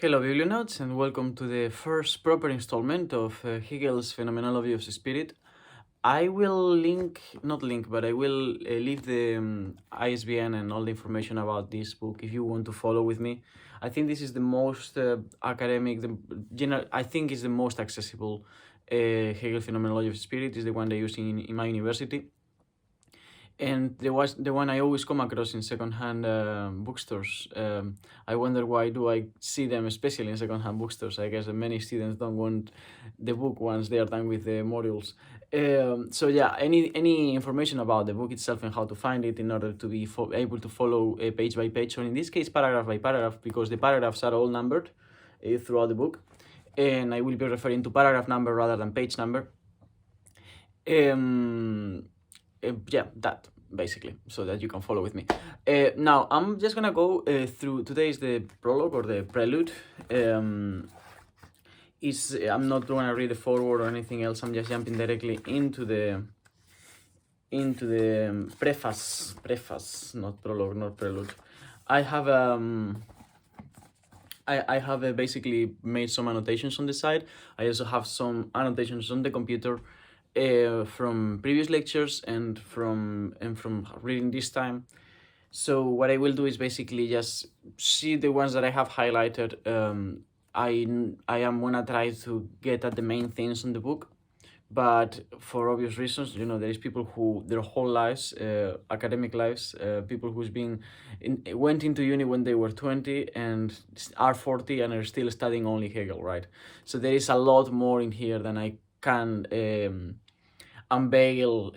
Hello Biblionauts, and welcome to the first proper installment of Hegel's Phenomenology of the Spirit. I will but I will leave the ISBN and all the information about this book if you want to follow with me. I think this is the most academic, I think is the most accessible Hegel Phenomenology of the Spirit, is the one they use in my university. And there was the one I always come across in secondhand bookstores. I wonder why do I see them, especially in secondhand bookstores. I guess that many students don't want the book once they are done with the modules. So yeah, any information about the book itself and how to find it in order to be able to follow page by page, or in this case paragraph by paragraph, because the paragraphs are all numbered throughout the book, and I will be referring to paragraph number rather than page number. Yeah, that basically, so that you can follow with me. Now I'm just gonna go through. Today is the prologue or the prelude. I'm not gonna read the foreword or anything else. I'm just jumping directly into the preface, not prologue, not prelude. I have basically made some annotations on the side. I also have some annotations on the computer from previous lectures and from reading this time. So what I will do is basically just see the ones that I have highlighted. I am gonna try to get at the main things in the book, but for obvious reasons, there is people who their whole lives, academic lives, people who's went into uni when they were 20 and are 40 and are still studying only Hegel, right? So there is a lot more in here than I can unveil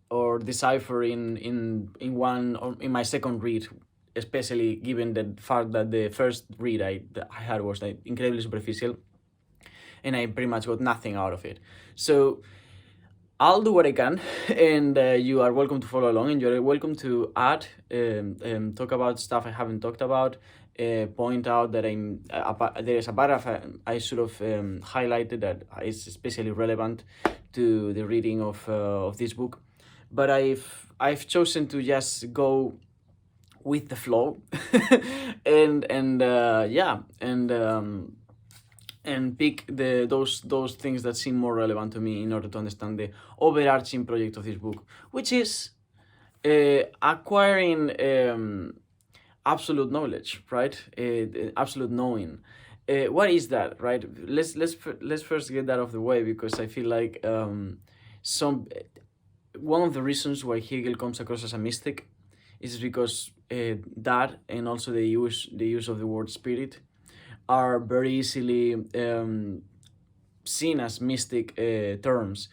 or decipher in one or in my second read, especially given the fact that the first read I had was incredibly superficial and I pretty much got nothing out of it. So I'll do what I can, and you are welcome to follow along, and you're welcome to add, talk about stuff I haven't talked about, point out that there is a paragraph I should have highlighted that is especially relevant to the reading of this book, but I've chosen to just go with the flow, and pick those things that seem more relevant to me in order to understand the overarching project of this book, which is acquiring absolute knowledge, right? Absolute knowing. What is that, right? Let's first get that out of the way, because I feel like one of the reasons why Hegel comes across as a mystic is because that, and also the use of the word spirit, are very easily seen as mystic terms.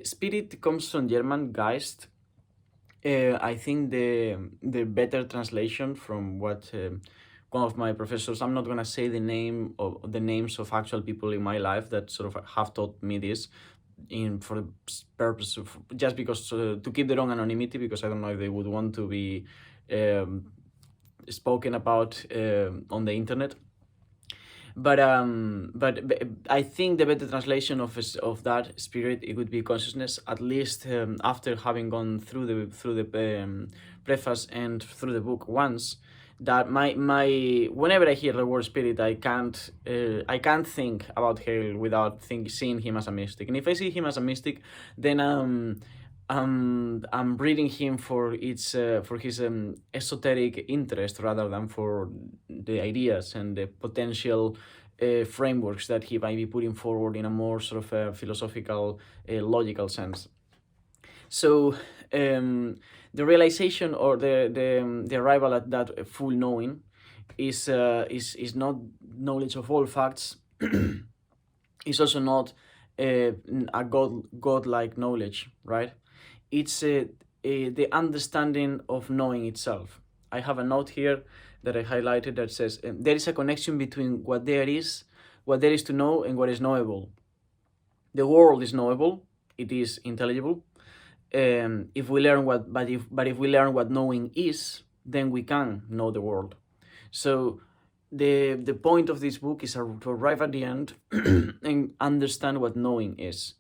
Spirit comes from German Geist. I think the better translation from what one of my professors, I'm not gonna say the names of actual people in my life that sort of have taught me this, for the purpose of just because to keep their own anonymity, because I don't know if they would want to be spoken about on the internet. But I think the better translation of that spirit, it would be consciousness, at least after having gone through the preface and through the book once. That my whenever I hear the word spirit, I can't think about Hegel without seeing him as a mystic. And if I see him as a mystic, then I'm reading him for his esoteric interest rather than for the ideas and the potential frameworks that he might be putting forward in a more sort of philosophical, logical sense. So the realization or the arrival at that full knowing is not knowledge of all facts. It's also not a godlike knowledge, right? It's the understanding of knowing itself. I have a note here that I highlighted that says there is a connection between what there is to know, and what is knowable. The world is knowable; it is intelligible. If we learn if we learn what knowing is, then we can know the world. So the point of this book is to arrive at the end and understand what knowing is.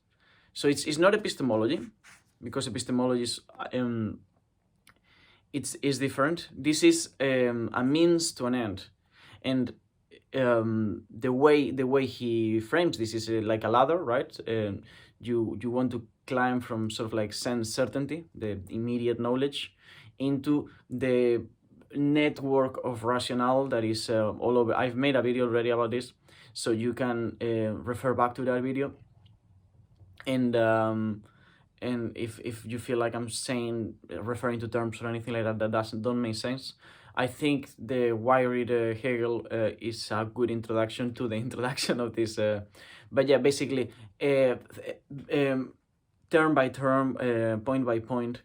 So it's not epistemology, because epistemology is different. This is a means to an end, and the way he frames this is like a ladder, right? You want to climb from sort of like sense certainty, the immediate knowledge, into the network of rationale that is all over. I've made a video already about this, so you can refer back to that video. And if you feel like I'm saying referring to terms or anything like that that don't make sense, I think the why read Hegel is a good introduction to the introduction of this. But yeah, basically, term by term, point by point,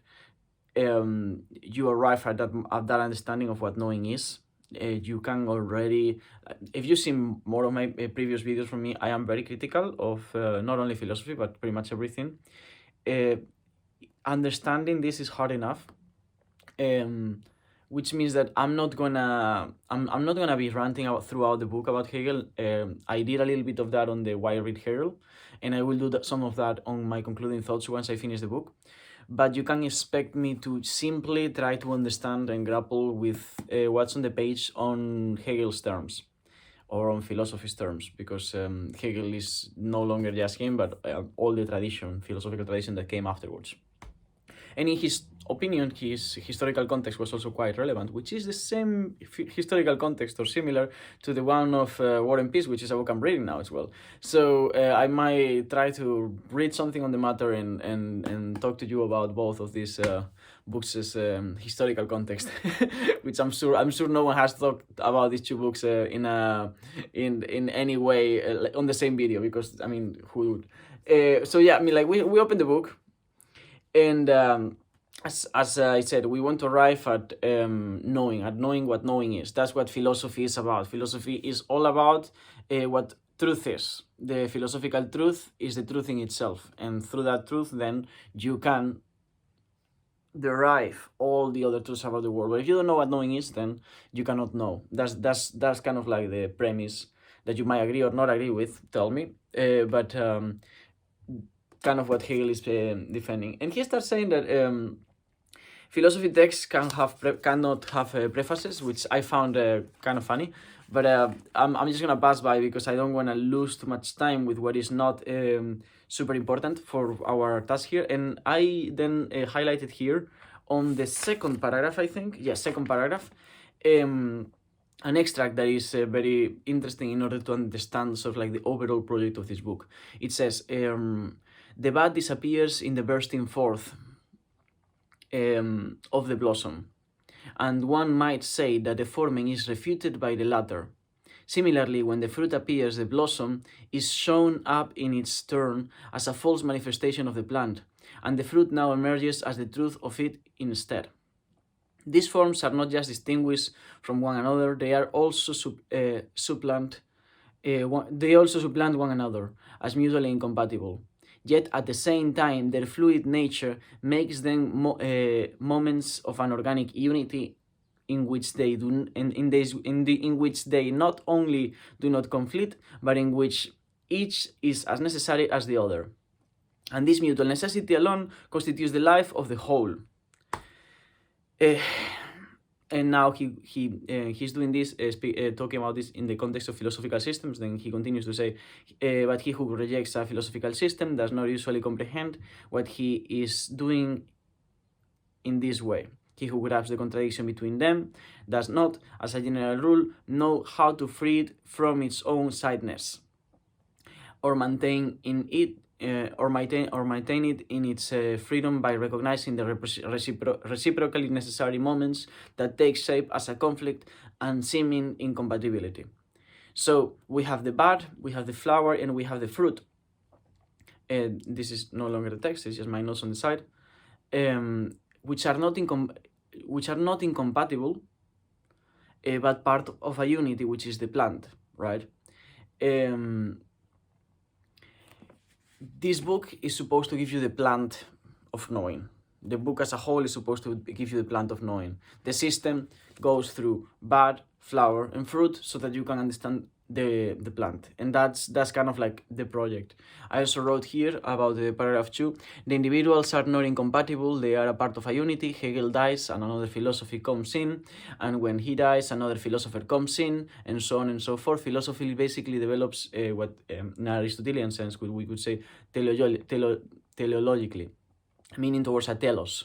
you arrive at that understanding of what knowing is. You can already, if you've seen more of my previous videos from me, I am very critical of not only philosophy but pretty much everything. Understanding this is hard enough, which means that I'm not gonna be ranting out throughout the book about Hegel. I did a little bit of that on the Why Read Hegel, and I will do some of that on my concluding thoughts once I finish the book. But you can expect me to simply try to understand and grapple with what's on the page on Hegel's terms, or on philosophy's terms, because Hegel is no longer just him, but all the philosophical tradition that came afterwards. And in his opinion, his historical context was also quite relevant, which is the same historical context or similar to the one of War and Peace, which is a book I'm reading now as well. So I might try to read something on the matter and talk to you about both of these books' historical context, which I'm sure no one has talked about these two books in any way on the same video, because I mean, who would? So yeah, I mean, like we opened the book. And as I said, we want to arrive at knowing what knowing is. That's what philosophy is about. Philosophy is all about what truth is. The philosophical truth is the truth in itself, and through that truth, then you can derive all the other truths about the world. But if you don't know what knowing is, then you cannot know. That's kind of like the premise that you might agree or not agree with. Tell me, but. Kind of what Hegel is defending, and he starts saying that philosophy texts cannot have prefaces, which I found kind of funny, but I'm just gonna pass by because I don't want to lose too much time with what is not super important for our task here. And I then highlighted here on the second paragraph, I think, second paragraph, an extract that is very interesting in order to understand sort of like the overall project of this book. It says, the bud disappears in the bursting forth of the blossom, and one might say that the forming is refuted by the latter. Similarly, when the fruit appears, the blossom is shown up in its turn as a false manifestation of the plant, and the fruit now emerges as the truth of it instead. These forms are not just distinguished from one another; they are also supplant one another as mutually incompatible. Yet at the same time, their fluid nature makes them moments of an organic unity in which they in which they not only do not conflict, but in which each is as necessary as the other. And this mutual necessity alone constitutes the life of the whole. And now he's doing this, talking about this in the context of philosophical systems. Then he continues to say, but he who rejects a philosophical system does not usually comprehend what he is doing in this way. He who grabs the contradiction between them does not, as a general rule, know how to free it from its own sideness, or maintain it in its freedom by recognizing the reciprocally necessary moments that take shape as a conflict and seeming incompatibility. So we have the bud, we have the flower, and we have the fruit. This is no longer the text; it's just my notes on the side, which are not incompatible, but part of a unity, which is the plant, right? This book is supposed to give you the plant of knowing. The book as a whole is supposed to give you the plant of knowing. The system goes through bud, flower and fruit so that you can understand the plant. And that's kind of like the project. I also wrote here about the paragraph 2. The individuals are not incompatible, they are a part of a unity. Hegel dies and another philosophy comes in, and when he dies another philosopher comes in, and so on and so forth. Philosophy basically develops what in an Aristotelian sense we could say teleologically, meaning towards a telos,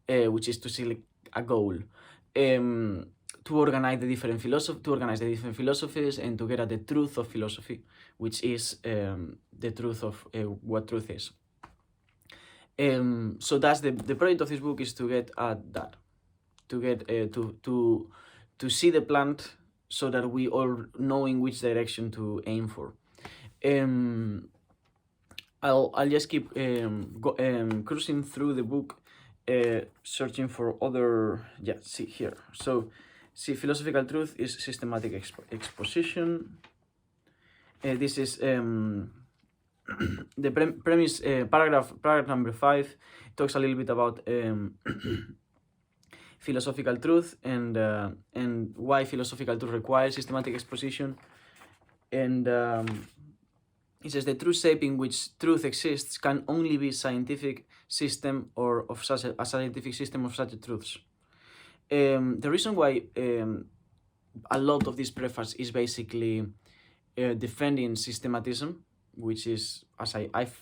which is to see like a goal. To organize the different philosophies and to get at the truth of philosophy, which is the truth of what truth is. So that's the project of this book, is to get at that, to get to see the plant so that we all know in which direction to aim for. I'll just keep cruising through the book, searching for other. Yeah, see here. So, see, philosophical truth is systematic exposition. This is the premise. Paragraph number 5 talks a little bit about philosophical truth and why philosophical truth requires systematic exposition. And it says the true shape in which truth exists can only be scientific system or of such a scientific system of such truths. The reason why a lot of this preface is basically defending systematism, which is, as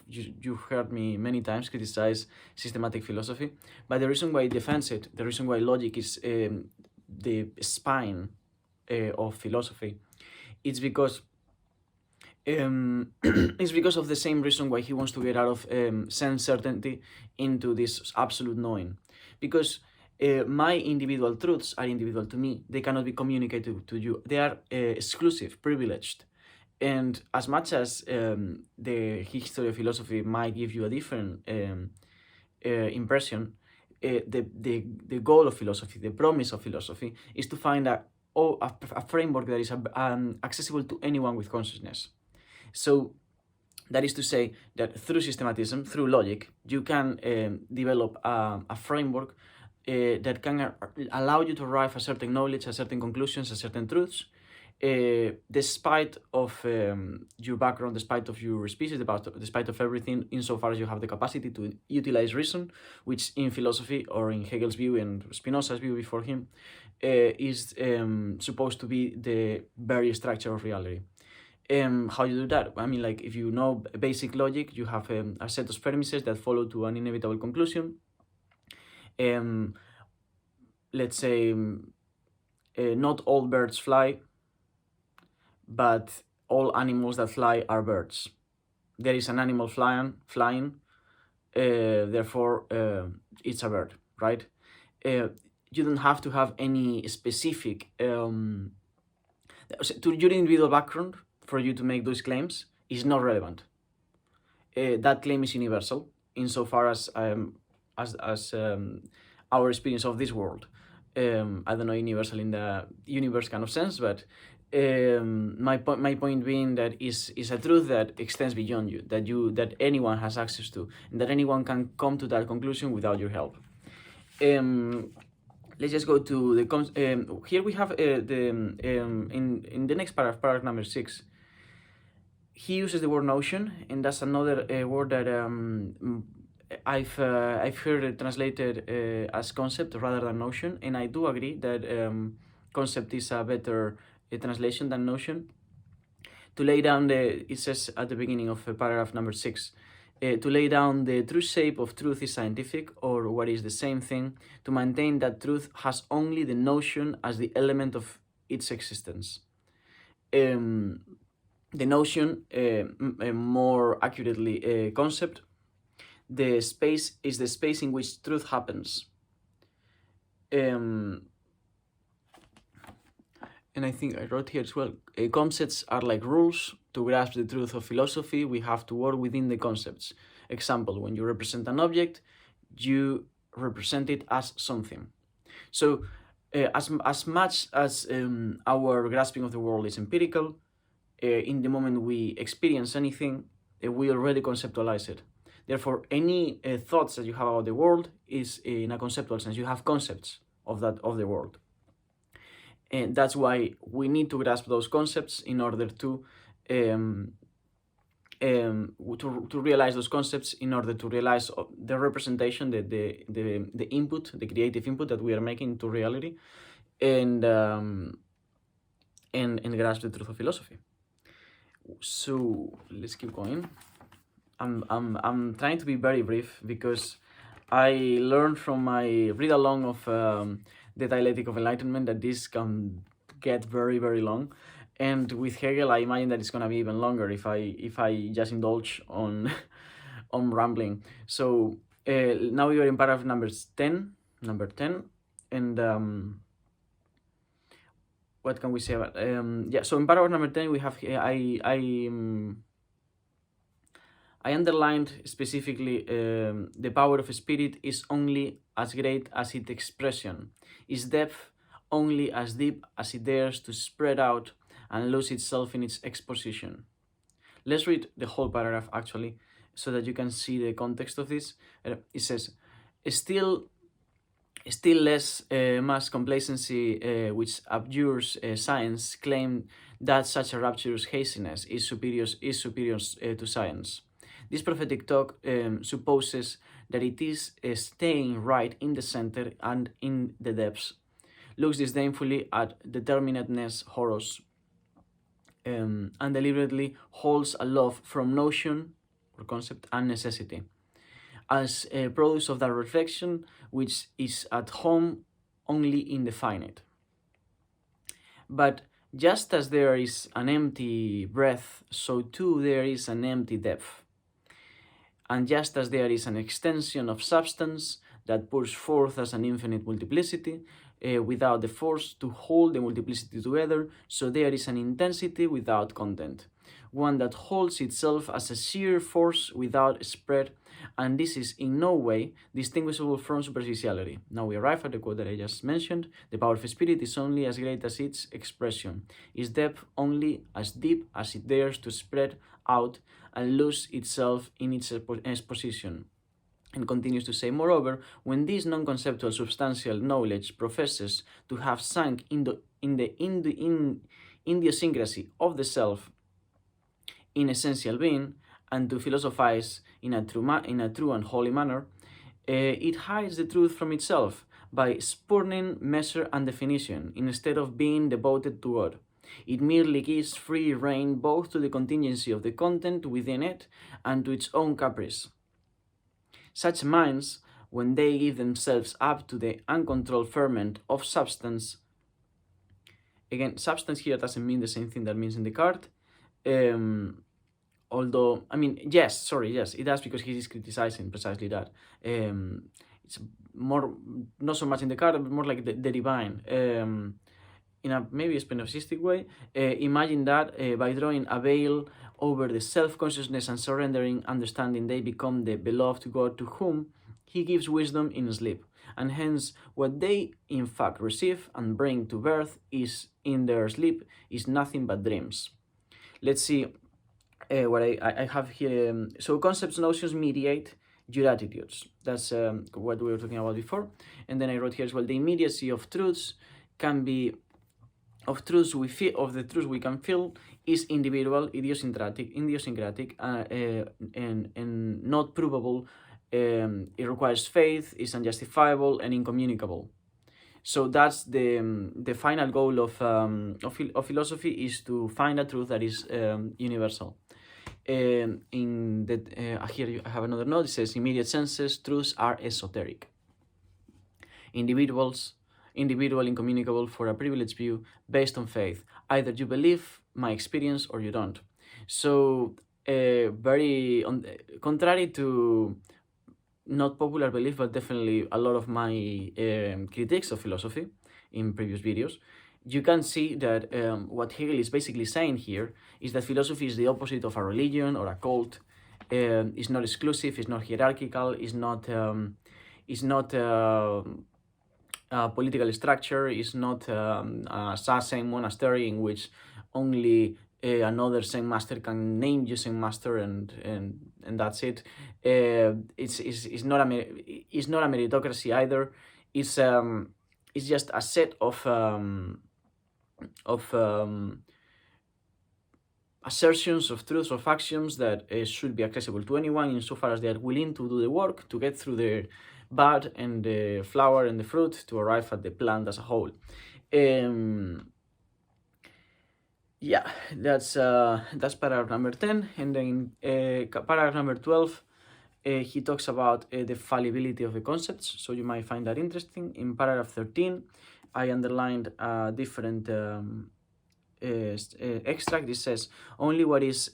you've heard me many times criticize systematic philosophy, but the reason why it defends it, the reason why logic is the spine of philosophy, it's because it's because of the same reason why he wants to get out of sense certainty into this absolute knowing. Because my individual truths are individual to me. They cannot be communicated to you. They are exclusive, privileged. And as much as the history of philosophy might give you a different impression, the goal of philosophy, the promise of philosophy, is to find a framework that is accessible to anyone with consciousness. So that is to say that through systematism, through logic, you can develop a framework that can allow you to arrive at certain knowledge, at certain conclusions, at certain truths, despite of your background, despite of your species, despite of everything, insofar as you have the capacity to utilize reason, which in philosophy, or in Hegel's view and Spinoza's view before him, is supposed to be the very structure of reality. How you do that? I mean, like, if you know basic logic, you have a set of premises that follow to an inevitable conclusion. Let's say not all birds fly, but all animals that fly are birds. There is an animal flying, therefore it's a bird, right? You don't have to have any specific to your individual background for you to make those claims is not relevant. That claim is universal insofar as our experience of this world. I don't know, universal in the universe kind of sense, but my point being that is a truth that extends beyond you, that anyone has access to, and that anyone can come to that conclusion without your help. Let's just go to the here we have in the next paragraph number 6. He uses the word notion, and that's another word that I've heard it translated as concept rather than notion, and I do agree that concept is a better translation than notion. To lay down it says at the beginning of paragraph number 6, to lay down the true shape of truth is scientific, or what is the same thing, to maintain that truth has only the notion as the element of its existence. The notion, more accurately concept, the space is the space in which truth happens. And I think I wrote here as well, concepts are like rules. To grasp the truth of philosophy, we have to work within the concepts. Example, when you represent an object, you represent it as something. So as much as our grasping of the world is empirical, in the moment we experience anything, we already conceptualize it. Therefore, any thoughts that you have about the world is in a conceptual sense. You have concepts of the world. And that's why we need to grasp those concepts in order um, to realize those concepts, in order to realize the representation, the input, the creative input that we are making to reality, and and grasp the truth of philosophy. So let's keep going. I'm trying to be very brief because I learned from my read along of the Dialectic of Enlightenment that this can get very long, and with Hegel I imagine that it's gonna be even longer if I just indulge on on rambling. So now we are in paragraph number 10, and what can we say about yeah? So in paragraph number 10 we have I underlined specifically the power of a spirit is only as great as its expression, its depth only as deep as it dares to spread out and lose itself in its exposition. Let's read the whole paragraph actually, so that you can see the context of this. It says, still less mass complacency, which abjures science, claim that such a rapturous hastiness is superior to science. This prophetic talk supposes that it is staying right in the center and in the depths, looks disdainfully at determinateness, horrors, and deliberately holds aloof from notion or concept and necessity, as a product of that reflection which is at home only in the finite. But just as there is an empty breadth, so too there is an empty depth. And just as there is an extension of substance that pours forth as an infinite multiplicity, without the force to hold the multiplicity together, so there is an intensity without content, one that holds itself as a sheer force without spread, and this is in no way distinguishable from superficiality. Now we arrive at the quote that I just mentioned: the power of spirit is only as great as its expression, its depth only as deep as it dares to spread out and lose itself in its exposition. And continues to say, moreover, when this non-conceptual substantial knowledge professes to have sunk in the idiosyncrasy of the self in essential being, and to philosophize in a true and holy manner, it hides the truth from itself by spurning measure and definition, instead of being devoted to God. It merely gives free rein both to the contingency of the content within it and to its own caprice. Such minds, when they give themselves up to the uncontrolled ferment of substance, again, substance here doesn't mean the same thing that means in Descartes, although, I mean, yes, it does, because he is criticizing precisely that. It's more, not so much in Descartes, but more like the divine. In a maybe a spinozistic way, imagine that by drawing a veil over the self-consciousness and surrendering understanding, they become the beloved God to whom he gives wisdom in sleep, and hence what they in fact receive and bring to birth is in their sleep is nothing but dreams. Let's see what I have here. So concepts, notions mediate your attitudes. That's what we were talking about before. And then I wrote here as well, the immediacy of truths can be of truths we feel, of the truths we can feel, is individual, idiosyncratic, and not provable. It requires faith, is unjustifiable and incommunicable. So that's the final goal of philosophy, is to find a truth that is universal. In the here I have another note. It says, immediate senses, truths are esoteric. Individual, incommunicable for a privileged view based on faith. Either you believe my experience or you don't. So very contrary to not popular belief, but definitely a lot of my critiques of philosophy in previous videos, you can see that what Hegel is basically saying here is that philosophy is the opposite of a religion or a cult. It's not exclusive, it's not hierarchical, it's not a political structure, is not a Zen monastery in which only another Zen master can name you Zen master, and that's it. It's not a meritocracy either. It's just a set of of assertions of truths of axioms that should be accessible to anyone insofar as they are willing to do the work to get through the bud and the flower and the fruit to arrive at the plant as a whole. Yeah, that's paragraph number 10, and then paragraph number 12, he talks about the fallibility of the concepts, so you might find that interesting. In paragraph 13, I underlined a different extract. It says, only what is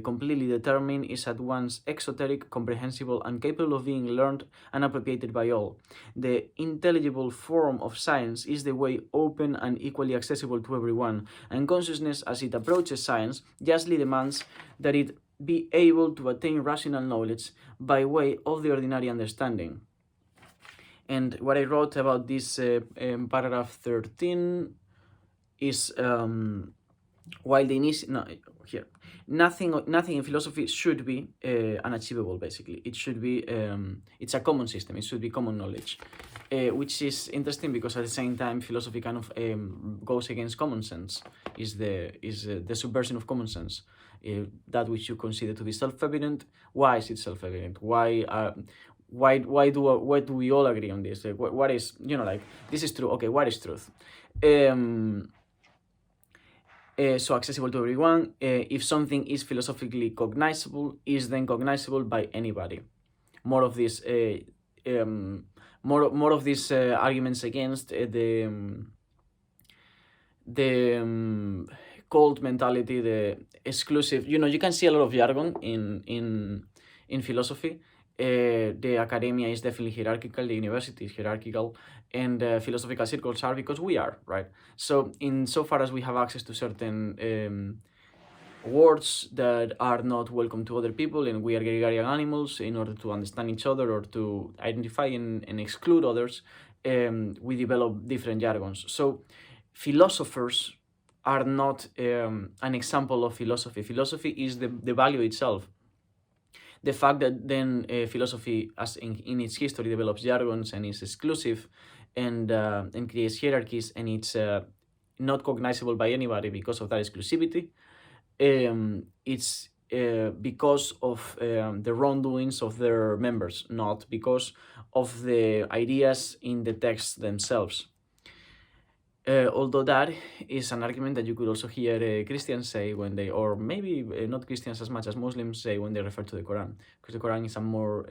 completely determined is at once exoteric, comprehensible, and capable of being learned and appropriated by all. The intelligible form of science is the way open and equally accessible to everyone, and consciousness, as it approaches science, justly demands that it be able to attain rational knowledge by way of the ordinary understanding. And what I wrote about this paragraph 13 is while nothing in philosophy should be unachievable. Basically, it should be it's a common system. It should be common knowledge, which is interesting because at the same time philosophy kind of goes against common sense. Is the subversion of common sense. That which you consider to be self-evident. Why is it self-evident? Why do we all agree on this? What is, like, this is true. Okay, what is truth? So accessible to everyone. If something is philosophically cognizable, is then cognizable by anybody. More of this, more of these arguments against the cult mentality, the exclusive. You can see a lot of jargon in philosophy. The academia is definitely hierarchical, the university is hierarchical, and philosophical circles are because we are, right? So insofar as we have access to certain words that are not welcome to other people, and we are gregarious animals, in order to understand each other or to identify and exclude others, we develop different jargons. So philosophers are not an example of philosophy. Philosophy is the value itself. The fact that then philosophy, as in its history, develops jargons and is exclusive and creates hierarchies, and it's not cognizable by anybody because of that exclusivity, it's because of the wrongdoings of their members, not because of the ideas in the texts themselves. Although that is an argument that you could also hear Christians say when they, or maybe not Christians as much as Muslims say when they refer to the Quran, because the Quran is a more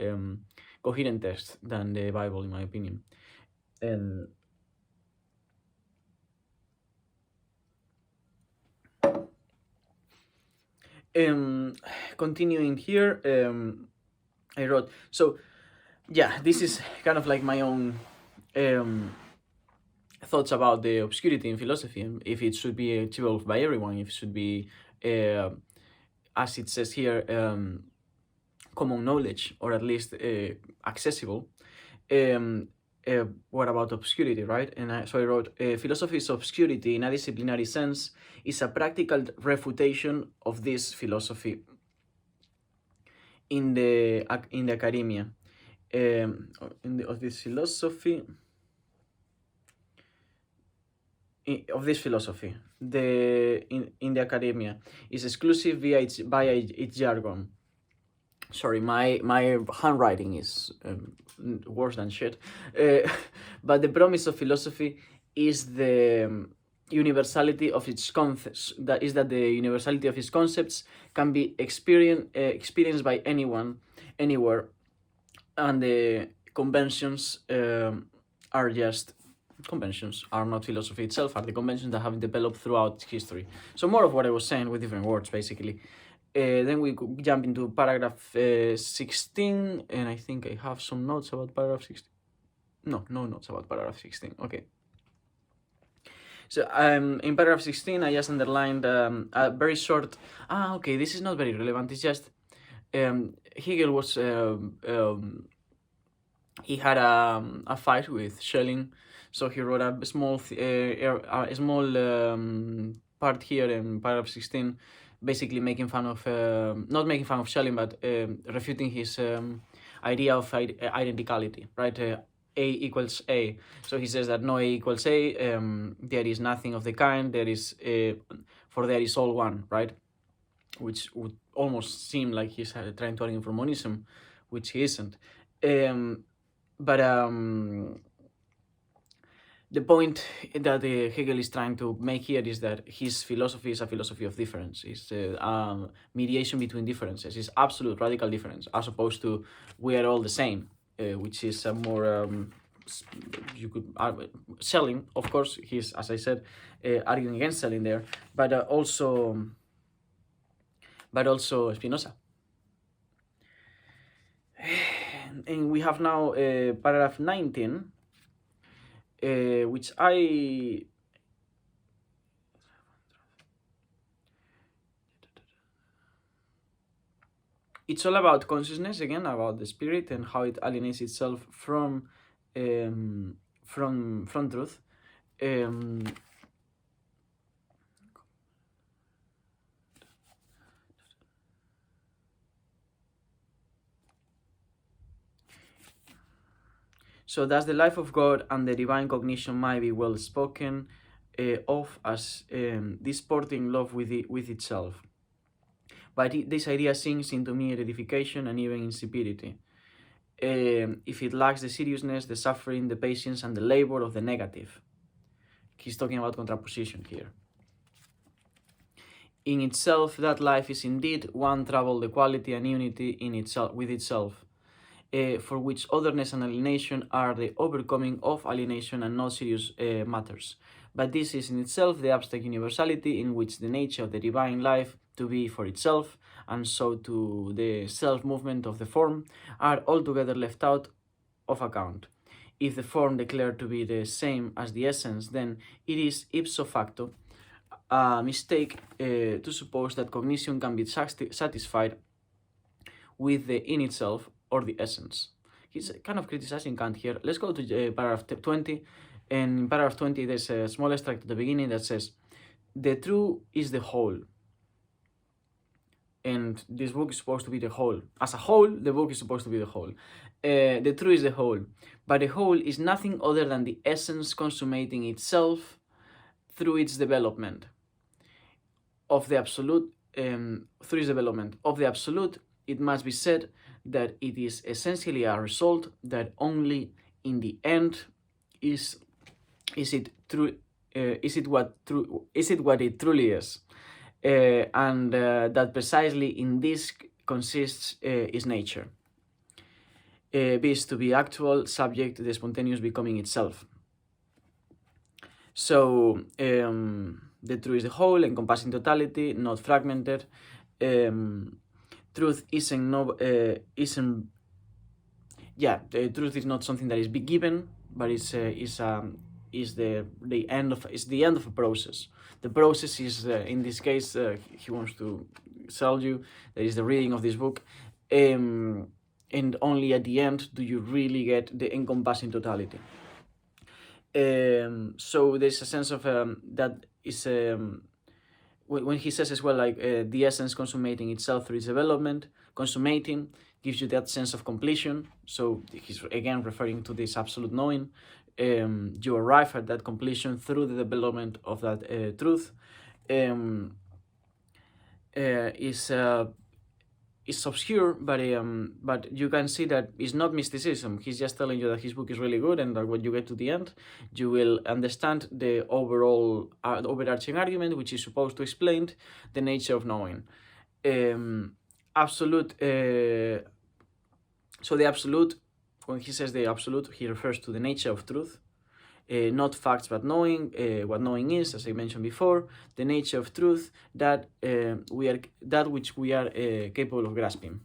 coherent text than the Bible, in my opinion. And continuing here, I wrote, so yeah, this is kind of like my own thoughts about the obscurity in philosophy, if it should be achievable by everyone, if it should be, as it says here, common knowledge, or at least accessible. What about obscurity, right? And so I wrote, philosophy's obscurity in a disciplinary sense is a practical refutation of this philosophy in the academia, of this philosophy. Of this philosophy, in the academia, is exclusive by its jargon. Sorry, my handwriting is worse than shit. But the promise of philosophy is the universality of its concepts. That is, that the universality of its concepts can be experienced by anyone, anywhere, and the conventions are just conventions, are not philosophy itself, are the conventions that have developed throughout history. So more of what I was saying with different words, basically. Then we jump into paragraph 16, and I think I have some notes about paragraph 16. No notes about paragraph 16. Okay. So in paragraph 16, I just underlined a very short. Okay, this is not very relevant. It's just Hegel was he had a fight with Schelling, so he wrote a small part here in paragraph 16, basically making fun of, not making fun of Schelling, but refuting his idea of identicality, right? A equals A. So he says that no A equals A, there is nothing of the kind, there is, for there is all one, right? Which would almost seem like he's trying to argue for monism, which he isn't. But the point that Hegel is trying to make here is that his philosophy is a philosophy of difference. It's mediation between differences. It's absolute radical difference, as opposed to we are all the same, which is a more you could Schelling, of course. He's, as I said, arguing against Schelling there, but also Spinoza. And we have now paragraph 19. Which it's all about consciousness again, about the spirit and how it alienates itself from truth. So thus the life of God and the divine cognition might be well spoken of as disporting love with itself. But this idea sinks into mere edification and even insipidity, if it lacks the seriousness, the suffering, the patience, and the labor of the negative. He's talking about contraposition here. In itself, that life is indeed one troubled equality and unity in itself with itself, for which otherness and alienation are the overcoming of alienation and not serious matters. But this is in itself the abstract universality in which the nature of the divine life to be for itself, and so to the self-movement of the form, are altogether left out of account. If the form declared to be the same as the essence, then it is ipso facto a mistake to suppose that cognition can be satisfied with the in itself or the essence. He's kind of criticizing Kant here. Let's go to paragraph 20. And in paragraph 20, there's a small extract at the beginning that says, the true is the whole. And this book is supposed to be the whole. As a whole, the book is supposed to be the whole. The true is the whole. But the whole is nothing other than the essence consummating itself through its development of the absolute. Through its development of the absolute, it must be said that it is essentially a result that only in the end is it true. Is it what it truly is, and that precisely in this consists is nature. Viz to be actual, subject, the spontaneous becoming itself. So the truth is the whole, encompassing totality, not fragmented. Truth the truth is not something that is be given, but is the end of a process. The process is in this case he wants to sell you that is the reading of this book, and only at the end do you really get the encompassing totality. So there's a sense of that is when he says as well, like the essence consummating itself through its development, consummating gives you that sense of completion. So he's again referring to this absolute knowing. You arrive at that completion through the development of that truth. It's obscure, but you can see that it's not mysticism. He's just telling you that his book is really good, and that when you get to the end, you will understand the overall overarching argument, which is supposed to explain the nature of knowing. Absolute. So the absolute, when he says the absolute, he refers to the nature of truth. Not facts, but knowing. What knowing is, as I mentioned before, the nature of truth that which we are capable of grasping.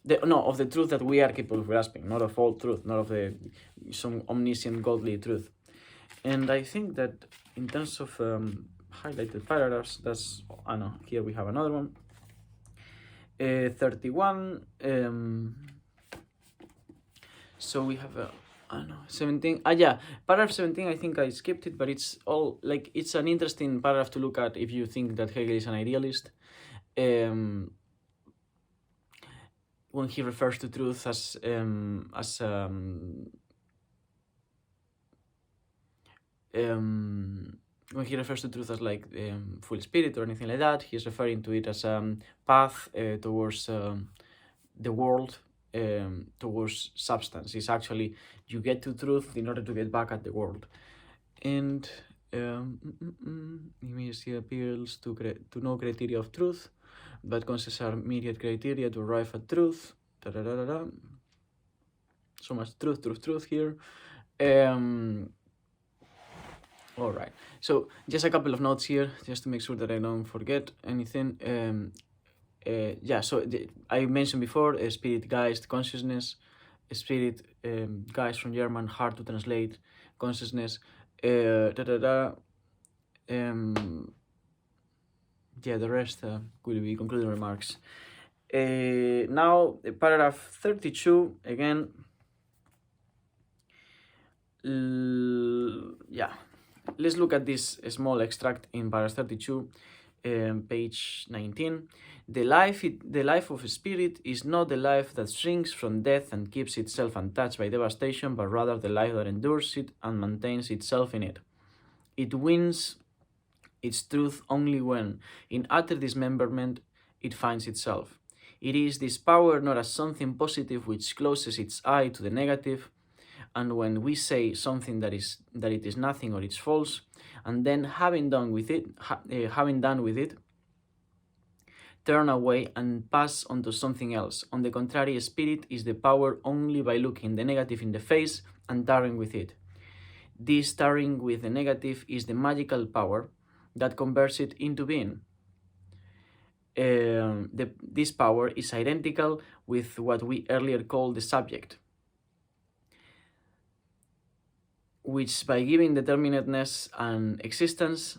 Of the truth that we are capable of grasping, not of all truth, not of some omniscient godly truth. And I think that in terms of highlighted paragraphs, that's here we have another one. 31. So we have 17. Paragraph 17, I think I skipped it, but it's all like it's an interesting paragraph to look at if you think that Hegel is an idealist. when he refers to truth as when he refers to truth as like full spirit or anything like that, he's referring to it as a path towards the world, towards substance. It's actually you get to truth in order to get back at the world. And immediacy appeals to no criteria of truth, but concepts are immediate criteria to arrive at truth. So much truth here. All right. So just a couple of notes here, just to make sure that I don't forget anything. Yeah. So I mentioned before, spirit, Geist, consciousness. Spirit, Geist from German, hard to translate. Consciousness. Yeah, the rest will be concluding remarks. Now, paragraph 32, again. Yeah, let's look at this small extract in paragraph 32, page 19. The life of a spirit is not the life that shrinks from death and keeps itself untouched by devastation, but rather the life that endures it and maintains itself in it. It wins its truth only when, in utter dismemberment, it finds itself. It is this power not as something positive which closes its eye to the negative, and when we say something that it is nothing or it's false, and then having done with it, turn away and pass on to something else. On the contrary, spirit is the power only by looking the negative in the face and tarring with it. This tarring with the negative is the magical power that converts it into being. This power is identical with what we earlier called the subject, which by giving determinateness and existence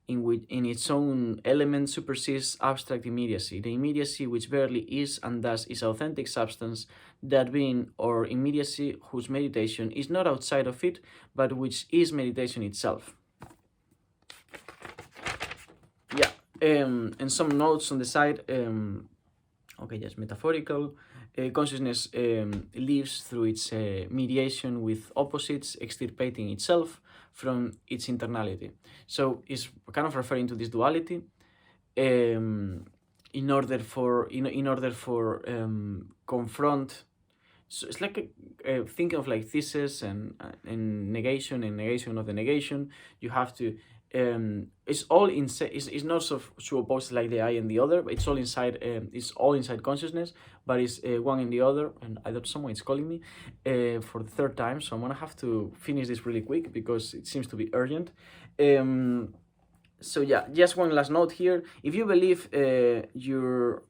in its own element supersedes abstract immediacy, the immediacy which barely is and thus is authentic substance, that being or immediacy whose meditation is not outside of it, but which is meditation itself. Yeah, and some notes on the side, okay, just metaphorical. Consciousness lives through its mediation with opposites, extirpating itself from its internality. So it's kind of referring to this duality. In order for confront. So it's like thinking of like thesis and negation and negation of the negation. You have to. It's all inside. It's not so opposed like the I and the other. But it's all inside. It's all inside consciousness, but it's one and the other. And I thought someone is calling me for the third time, so I'm gonna have to finish this really quick because it seems to be urgent. So yeah, just one last note here. If you believe your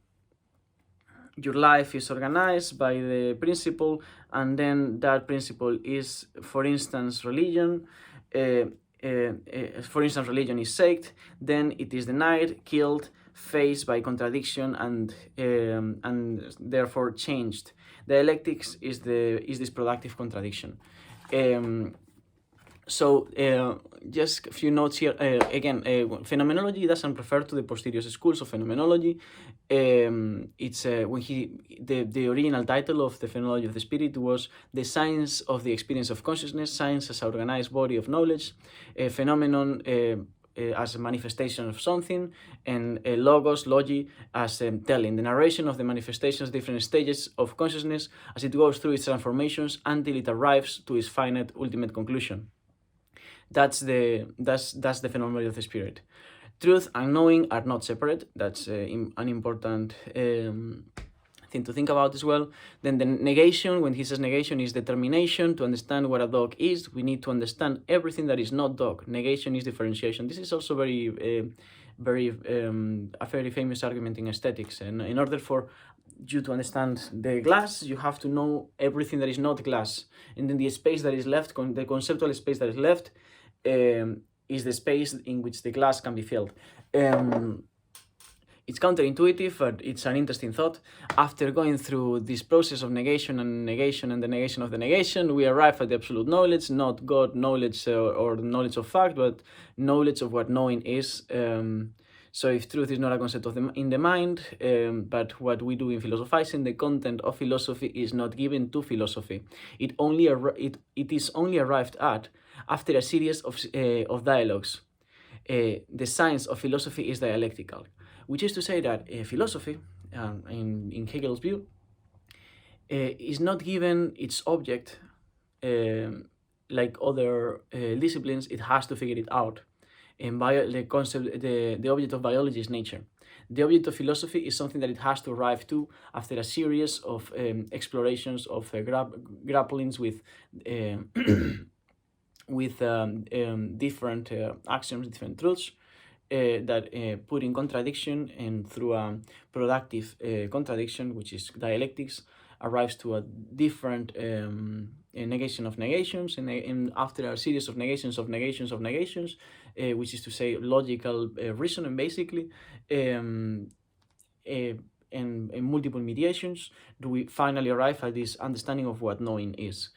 life is organized by the principle, and then that principle is, for instance, religion. For instance, religion is sect, then it is denied, killed, faced by contradiction, and therefore changed. Dialectics is this productive contradiction. So just a few notes here. Again, phenomenology doesn't refer to the posterior schools of phenomenology. It's when the original title of the phenomenology of the spirit was the science of the experience of consciousness, science as an organized body of knowledge, a phenomenon as a manifestation of something, and logos, logi, as telling the narration of the manifestations, different stages of consciousness as it goes through its transformations until it arrives to its finite ultimate conclusion. That's the phenomenology of the spirit. Truth and knowing are not separate. That's an important thing to think about as well. Then the negation, when he says negation, is determination. To understand what a dog is, we need to understand everything that is not dog. Negation is differentiation. This is also a very famous argument in aesthetics. And in order for you to understand the glass, you have to know everything that is not glass. And then the space that is left, the conceptual space that is left, is the space in which the glass can be filled. It's counterintuitive, but it's an interesting thought. After going through this process of negation and the negation of the negation, we arrive at the absolute knowledge, not God knowledge or knowledge of fact, but knowledge of what knowing is. So if truth is not a concept in the mind, but what we do in philosophizing, the content of philosophy is not given to philosophy. It is only arrived at after a series of dialogues. The science of philosophy is dialectical, which is to say that philosophy, in Hegel's view, is not given its object like other disciplines. It has to figure it out. And the object of biology is nature. The object of philosophy is something that it has to arrive to after a series of explorations of grapplings with different axioms, different truths that put in contradiction, and through a productive contradiction, which is dialectics, arrives to a different a negation of negations, and after a series of negations of negations of negations, which is to say logical reasoning basically, and multiple mediations, do we finally arrive at this understanding of what knowing is.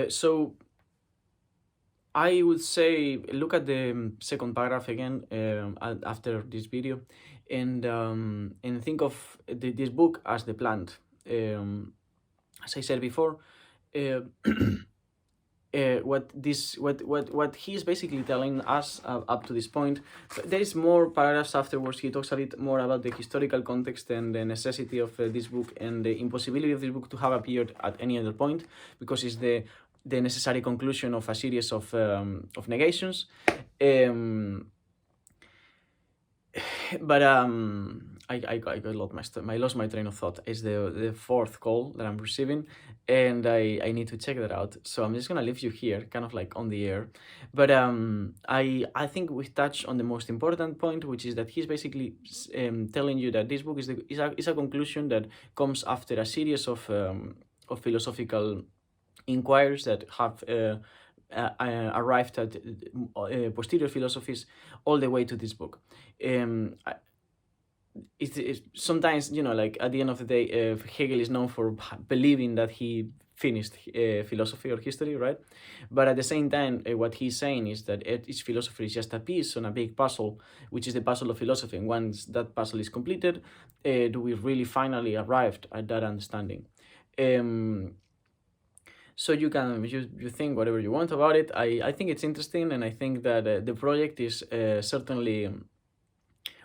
So I would say look at the second paragraph again after this video, and think of this book as the plant. As I said before, uh, what he's basically telling us up to this point. There is more paragraphs afterwards. He talks a bit more about the historical context and the necessity of this book, and the impossibility of this book to have appeared at any other point, because it's the necessary conclusion of a series of negations. But I lost my train of thought. It's the fourth call that I'm receiving, and I need to check that out. So I'm just gonna leave you here, kind of like on the air. But I think we touched on the most important point, which is that he's basically telling you that this book is a conclusion that comes after a series of philosophical inquiries that have arrived at posterior philosophies all the way to this book. It's sometimes, like at the end of the day, Hegel is known for believing that he finished philosophy or history, right? But at the same time, what he's saying is that each philosophy is just a piece on a big puzzle, which is the puzzle of philosophy. And once that puzzle is completed, do we really finally arrived at that understanding? So you can you think whatever you want about it. I think it's interesting, and I think that the project is certainly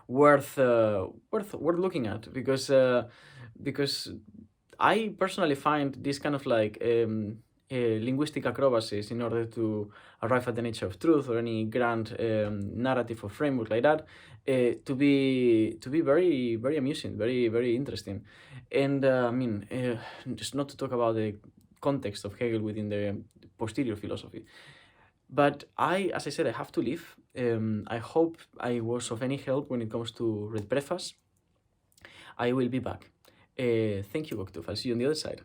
worth looking at, because I personally find this kind of like linguistic acrobacies in order to arrive at the nature of truth or any grand narrative or framework like that to be very very amusing, very very interesting. And just not to talk about the context of Hegel within the posterior philosophy. But as I said, I have to leave. I hope I was of any help when it comes to read Preface. I will be back. Thank you, Octave. I'll see you on the other side.